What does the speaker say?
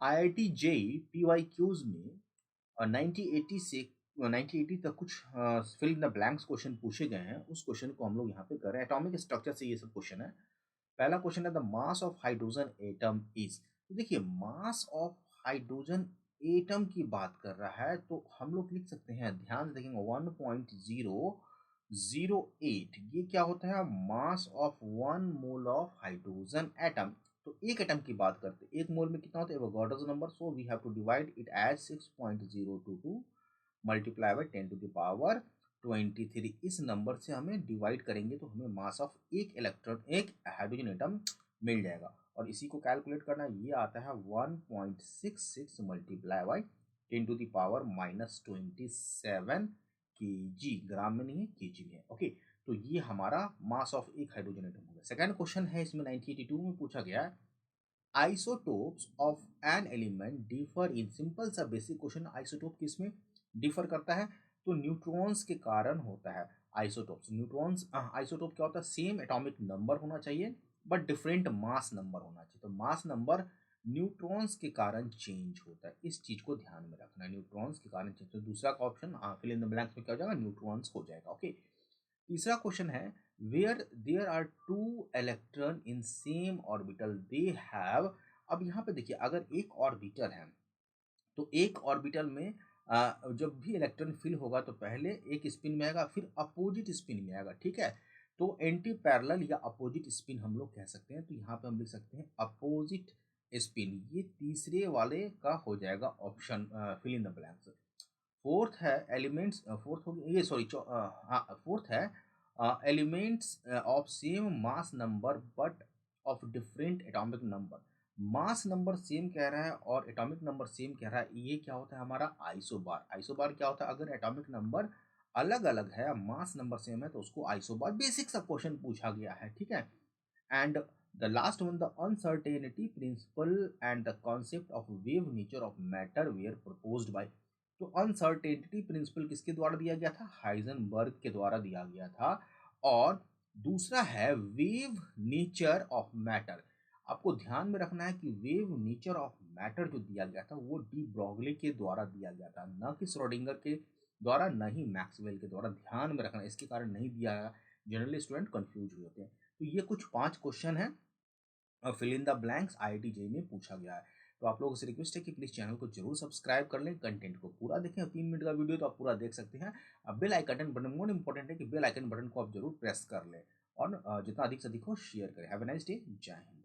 IIT JEE PYQs में 1980 से 1980 तक कुछ fill in the blanks question पूछे गए हैं। उस क्वेश्चन को हम लोग यहाँ पे कर रहे हैं। एटॉमिक स्ट्रक्चर से ये सब क्वेश्चन है। पहला क्वेश्चन है the mass of hydrogen atom is. तो देखिए मास ऑफ हाइड्रोजन एटम की बात कर रहा है तो हम लोग लिख सकते हैं, ध्यान से देखेंगे 1.008। ये क्या होता है? Mass of 1 mole of hydrogen atom. तो एक एटम की बात करते हैं, एक मोल में कितना होता है? Avogadro number. So we have to divide it as 6.022 multiply by 10⁻23। इस नंबर से हमें डिवाइड करेंगे तो हमें मास ऑफ एक इलेक्ट्रॉन, एक हाइड्रोजन एटम मिल जाएगा। और इसी को कैलकुलेट करना, ये आता है 1.66 मल्टीप्लाई बाय 10⁻27 kg। ग्राम में नहीं है, केजी में है। ओके, तो ये हमारा मास ऑफ एक हाइड्रोजन एटम हो गया। सेकंड क्वेश्चन है इसमें 1982 में पूछा गया है, isotopes of an element differ in. Simple सा बेसिक क्वेश्चन, आइसोटोप किसमें डिफर करता है? तो न्यूट्रॉन्स के कारण होता है आइसोटोप्स। न्यूट्रॉन्स आइसोटोप क्या होता है? सेम एटॉमिक नंबर होना चाहिए बट डिफरेंट मास नंबर होना चाहिए। तो मास नंबर न्यूट्रॉन्स के कारण चेंज होता है, इस चीज को ध्यान में रखना है, न्यूट्रॉन्स के कारण चेंज। तो दूसरा का option fill in the blanks में क्या हो जाएगा? न्यूट्रॉन्स हो जाएगा। ओके, तीसरा क्वेश्चन है, where there are two electron in same orbital they have. अब यहाँ पे देखिए, अगर एक ऑर्बिटल है तो एक ऑर्बिटल में जब भी इलेक्ट्रॉन फिल होगा तो पहले एक स्पिन में आएगा, फिर अपोजिट स्पिन में आएगा। ठीक है, तो एंटी पैरेलल या अपोजिट स्पिन हम लोग कह सकते हैं। तो यहाँ पे हम लिख सकते हैं अपोजिट स्पिन। ये तीसरे वाले का हो जाएगा option, fill in the blanks. Fourth है एलिमेंट्स, फोर्थ हो गया ये, सॉरी, हाँ फोर्थ है elements of same mass number but of different atomic number. Mass number same कह रहा है और एटॉमिक नंबर सेम कह रहा है, ये क्या होता है? हमारा आइसोबार। आइसोबार क्या होता है? अगर एटॉमिक नंबर अलग अलग है, मास नंबर सेम है, तो उसको आइसोबार। बेसिक सा क्वेश्चन पूछा गया है। ठीक है, and the last one, the uncertainty principle and the concept of wave nature of matter were proposed by। तो अनसर्टेनिटी प्रिंसिपल किसके द्वारा दिया गया था? हाइजेनबर्ग के द्वारा दिया गया था। और दूसरा है वेव नेचर ऑफ मैटर। आपको ध्यान में रखना है कि वेव नेचर ऑफ मैटर जो दिया गया था वो डी ब्रॉगली के द्वारा दिया गया था, न कि श्रोडिंगर के द्वारा, न ही मैक्सवेल के द्वारा। ध्यान में रखना, इसके कारण नहीं दिया गया। जनरली स्टूडेंट कंफ्यूज हुए होते हैं। तो ये कुछ 5 क्वेश्चन है fill in the blanks IIT JEE में पूछा गया है। तो आप लोगों से रिक्वेस्ट है कि प्लीज चैनल को जरूर सब्सक्राइब कर लें, कंटेंट को पूरा देखें। 3 मिनट का वीडियो तो आप पूरा देख सकते हैं। अब bell icon button, more important है कि बेल आइकन बटन को आप जरूर प्रेस कर लें और जितना अधिक से अधिक हो शेयर करें। Have a nice day. जय हिंद।